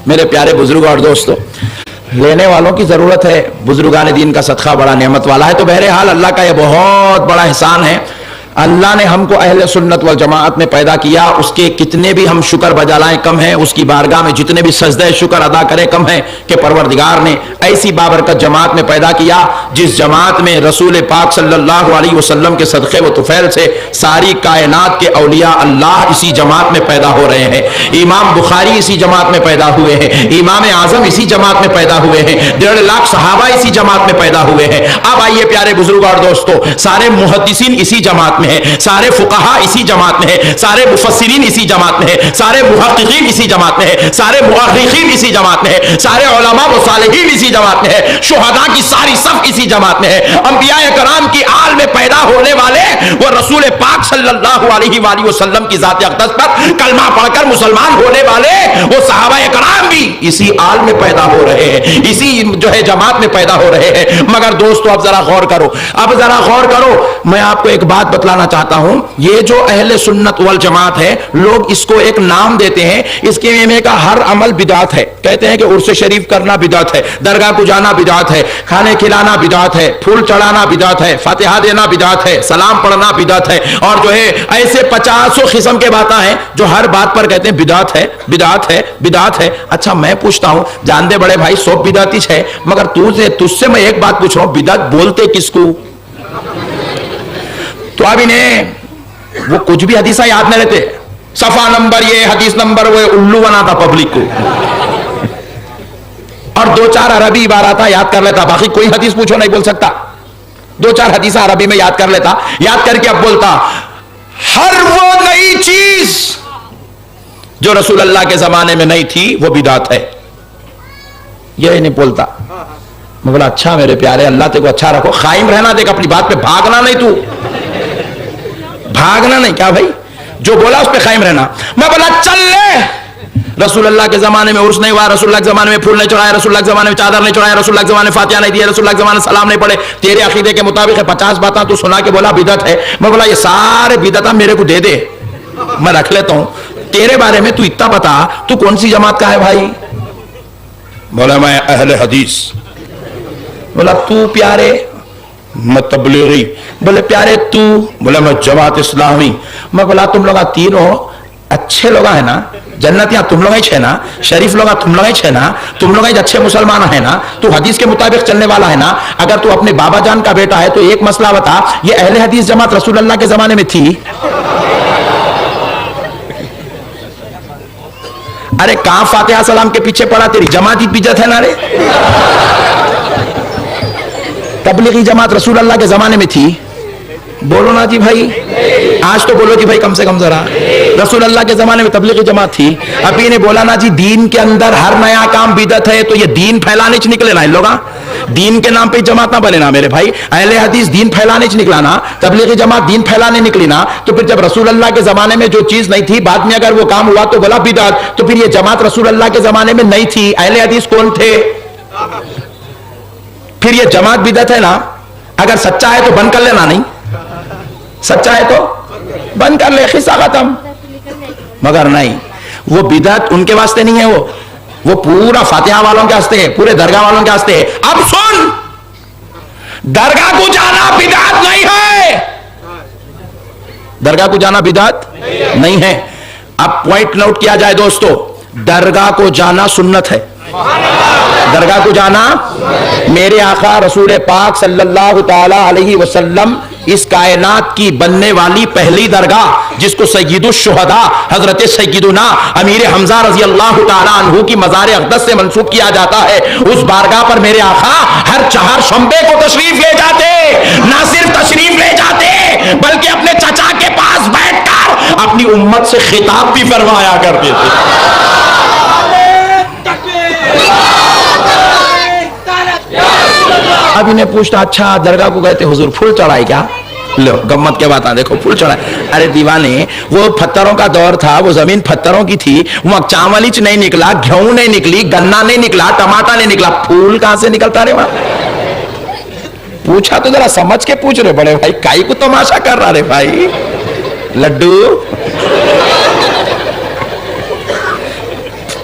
میرے پیارے بزرگ اور دوستو، لینے والوں کی ضرورت ہے. بزرگان دین کا صدقہ بڑا نعمت والا ہے. تو بہرحال اللہ کا یہ بہت بڑا احسان ہے. اللہ نے ہم کو اہل سنت والجماعت میں پیدا کیا. اس کے کتنے بھی ہم شکر بجا لائیں کم ہیں، اس کی بارگاہ میں جتنے بھی سجدہ شکر ادا کریں کم ہیں کہ پروردگار نے ایسی بابرکت جماعت میں پیدا کیا جس جماعت میں رسول پاک صلی اللہ علیہ وسلم کے صدقے و طفیل سے ساری کائنات کے اولیاء اللہ اسی جماعت میں پیدا ہو رہے ہیں. امام بخاری اسی جماعت میں پیدا ہوئے ہیں، امام اعظم اسی جماعت میں پیدا ہوئے ہیں، 1.5 لاکھ صحابہ اسی جماعت میں پیدا ہوئے ہیں. اب آئیے پیارے بزرگ اور دوستو، سارے محدثین اسی جماعت میں ہیں، سارے فقہا اسی جماعت میں ہیں، سارے مفسرین اسی جماعت میں ہیں، سارے محققین اسی جماعت میں ہیں، سارے مؤرخین اسی جماعت میں ہیں، سارے علماء و صالحین اسی جماعت میں ہیں، شہداء کی ساری صف اسی جماعت میں ہے. انبیاء کرام کی آل میں پیدا ہونے والے وہ رسول پاک صلی اللہ علیہ وآلہ وسلم کی ذات اقدس پر کلمہ پڑھ کر مسلمان ہونے والے وہ صحابہ کرام بھی اسی آل میں پیدا ہو رہے ہیں، اسی جو ہے جماعت میں پیدا ہو رہے ہیں. مگر دوستو اب ذرا غور کرو، اب ذرا غور کرو. میں آپ کو ایک بات بتلانا چاہتا ہوں. یہ جو اہل سنت والجماعت ہے، لوگ اس کو ایک نام دیتے ہیں. اس کے میں کا ہر عمل بدعت ہے. کہتے ہیں کہ عرس شریف کرنا بدعت ہے، درگاہ کو جانا بدعت ہے، کھانے کھلانا بدعت ہے، پھول چڑھانا بدعت ہے، فاتحہ دینا بدعت ہے، سلام پڑھنا بدعت ہے، اور جو ہے ایسے 50 قسم کے باتیں ہیں جو ہر بات پر کہتے ہیں بدعت ہے، بدعت ہے، بدعت ہے. اچھا میں پوچھتا ہوں، جان دے بڑے بھائی سب بدعت ہی ہے، مگر تجھ سے میں ایک بات پوچھ رہا ہوں، بدعت بولتے کس کو؟ تو اب انہیں وہ کچھ بھی حدیثہ یاد نہیں رہتے، صفحہ نمبر یہ، حدیث نمبر وہ، الو بناتا پبلک کو، اور 2-4 عربی عبارات یاد کر لیتا، باقی کوئی حدیث پوچھو نہیں بول سکتا. 2-4 حدیث عربی میں یاد کر لیتا، یاد کر کے اب بولتا ہر وہ نئی چیز جو رسول اللہ کے زمانے میں نہیں تھی وہ بدعت ہے. یہ نہیں بولتا. میں بولا اچھا میرے پیارے، اللہ تیرے کو اچھا رکھو، قائم رہنا، دیکھ اپنی بات پہ بھاگنا نہیں، تو بھاگنا نہیں. کیا بھائی جو بولا اس پہ قائم رہنا. میں بولا چل لے، رسول اللہ کے زمانے میں عرس نہیں ہوا، رسول اللہ کے زمانے میں پھول نہیں چڑھایا، رسول اللہ کے زمانے میں چادر نہیں چڑھایا، رسول اللہ کے زمانے میں فاتحہ نہیں دیا، رسول اللہ کے زمانے میں سلام نہیں پڑھے. تیرے عقیدے کے مطابق ہے، 50 باتیں تو سنا کے بولا بدعت ہے. میں بولا یہ سارے بدعتیں میرے کو دے دے، میں رکھ لیتا ہوں. تیرے بارے میں تو اتنا بتا، تو کون سی جماعت کا ہے بھائی؟ بولا میں اہل حدیث. بولا تو پیارے؟ میں تبلیغی. بولے پیارے تو؟ بولا میں جماعت اسلامی. میں بولا تم لوگ تینوں اچھے لوگ ہیں نا، جنتیاں تم لوگ ہی چھے نا، شریف لوگ تم لوگ ہی چھے نا، تم لوگ ہی اچھے مسلمان ہیں نا، تو حدیث کے مطابق چلنے والا ہے نا. اگر تو اپنے بابا جان کا بیٹا ہے تو ایک مسئلہ بتا، یہ اہل حدیث جماعت رسول اللہ کے زمانے میں تھی؟ ارے کہاں فاتحہ سلام کے پیچھے پڑا، تیری جماعت ہی بدعت ہے نا رے. تبلیغی جماعت رسول اللہ کے زمانے میں تھی؟ بولو نا جی بھائی، آج تو بولو جی بھائی کم سے کم ذرا. رسول اللہ کے زمانے میں تبلیغی جماعت تھی. ابھی نے بولا نا جی دین کے اندر ہر نیا کام بدعت ہے، تو یہ دین پھیلانے چ نکلے نا ان لوگ، دین کے نام پہ جماعت نہ بنے نا میرے بھائی. اہل حدیث دین پھیلانے چ نکلا نا، تبلیغی جماعت دین پھیلانے نکلی نا. تو پھر جب رسول اللہ کے زمانے میں جو چیز نہیں تھی، بعد میں اگر وہ کام ہوا تو بولا بدعت. تو پھر یہ جماعت رسول اللہ کے زمانے میں نہیں تھی، اہل حدیث کون تھے؟ پھر یہ جماعت بدعت ہے نا. اگر سچا ہے تو بند کر لینا، نہیں سچا ہے تو بند کر لے، قصہ ختم. مگر نہیں، وہ بدعت ان کے واسطے نہیں ہے، وہ پورا فاتحہ والوں کے واسطے ہے، پورے درگاہ والوں کے واسطے ہے. اب سن، درگاہ کو جانا بدعت نہیں ہے، درگاہ کو جانا بدعت نہیں ہے. اب پوائنٹ نوٹ کیا جائے دوستو، درگاہ کو جانا سنت ہے. درگاہ کو جانا، میرے آقا رسول پاک صلی اللہ تعالی علیہ وسلم اس کائنات کی بننے والی پہلی درگاہ جس کو سید الشہداء حضرت سیدنا امیر حمزہ رضی اللہ تعالی عنہ کی مزار اقدس سے منسوب کیا جاتا ہے، اس بارگاہ پر میرے آقا ہر 4 شنبے کو تشریف لے جاتے. نہ صرف تشریف لے جاتے بلکہ اپنے چچا کے پاس بیٹھ کر اپنی امت سے خطاب بھی فرمایا کرتے تھے. اب انہیں پوچھتا اچھا درگاہ کو گئے تھے حضور پھول چڑھائے کیا؟ لو گمت کے بات دیکھو، پھول چڑھائے. ارے دیوانے، وہ پتھروں کا دور تھا، وہ زمین پتھروں کی تھی، وہ چاولچ نہیں نکلا، گھیوں نہیں نکلی، گنا نہیں نکلا، ٹماٹر نہیں نکلا، پھول کہاں سے نکلتا رے وہاں؟ پوچھا تو ذرا سمجھ کے پوچھ رہے بڑے بھائی، کائی کو تماشا کر رہا رے بھائی. لڈو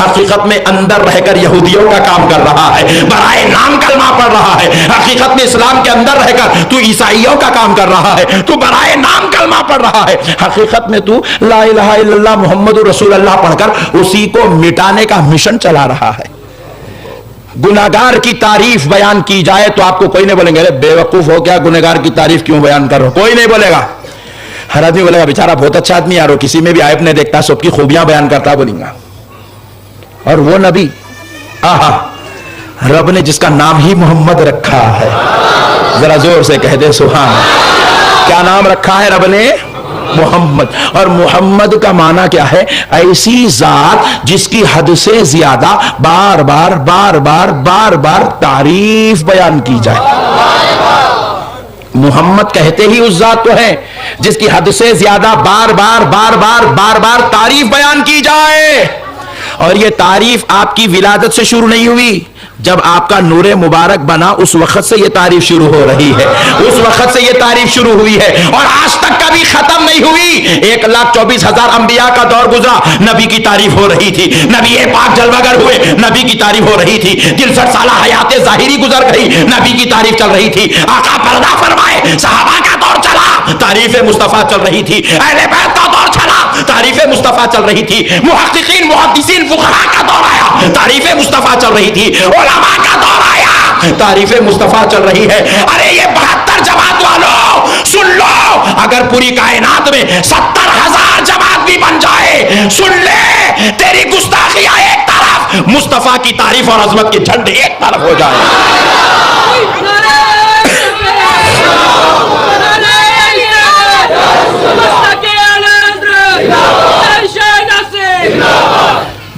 حقیقت میں اندر رہ کر یہودیوں کا کام کر رہا ہے. برائے نام کلمہ پڑھ رہا ہے، حقیقت میں اسلام کے اندر رہ کر تو عیسائیوں کا کام کر رہا ہے. تو برائے نام کلمہ پڑھ رہا ہے، حقیقت میں تو لا الہ الا اللہ محمد رسول اللہ پڑھ کر اسی کو مٹانے کا مشن چلا رہا ہے. گناہگار کی تعریف بیان کی جائے تو آپ کو کوئی نہیں بولیں گے بے وقوف ہو کیا، گناہگار کی تعریف کیوں بیان کر رہے ہو، کوئی نہیں بولے گا. ہر آدمی بولے گا بیچارہ بہت اچھا آدمی یار، کسی میں بھی عیب نہیں دیکھتا، سب کی خوبیاں بیان کرتا بولیں گا. اور وہ نبی آہا رب نے جس کا نام ہی محمد رکھا ہے، ذرا زور سے کہہ دے سبحان. کیا نام رکھا ہے رب نے؟ محمد. اور محمد کا معنی کیا ہے؟ ایسی ذات جس کی حد سے زیادہ بار بار بار بار بار بار تعریف بیان کی جائے. محمد کہتے ہی اس ذات کو ہے جس کی حد سے زیادہ بار بار بار بار بار بار تعریف بیان کی جائے. اور یہ تعریف آپ کی ولادت سے شروع نہیں ہوئی، جب آپ کا نور مبارک بنا اس وقت سے یہ تعریف شروع ہو رہی ہے، اس وقت سے یہ تعریف شروع ہوئی ہے اور آج تک کبھی ختم نہیں ہوئی. 1,24,000 انبیاء کا دور گزرا، نبی کی تعریف ہو رہی تھی. نبی پاک جلوہ گر ہوئے، نبی کی تعریف ہو رہی تھی. 63 سالہ حیات ظاہری گزر گئی، نبی کی تعریف چل رہی تھی. آقا پردہ فرمائے، صحابہ کا دور چلا، تعریف مصطفیٰ چل رہی تھی. اہل بیت کا دور چلا، تعریف مصطفیٰ چل رہی تھی. محققین محدثین فقہاء کا دور آیا، تعریف مصطفیٰ چل رہی تھی. علماء کا دور آیا، تعریف مصطفیٰ چل رہی ہے. ارے یہ 72 جماعت والوں سن لو، اگر پوری کائنات میں 70,000 جماعت بھی بن جائے، سن لے تیری گستاخیاں ایک طرف، مصطفیٰ کی تعریف اور عظمت کے جھنڈے ایک طرف ہو جائے.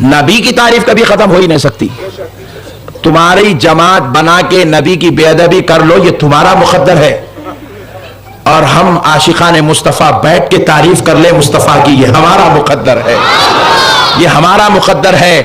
نبی کی تعریف کبھی ختم ہو ہی نہیں سکتی. تمہاری جماعت بنا کے نبی کی بے ادبی کر لو، یہ تمہارا مقدر ہے. اور ہم عاشقان مصطفیٰ بیٹھ کے تعریف کر لے مصطفیٰ کی، یہ ہمارا مقدر ہے، یہ ہمارا مقدر ہے.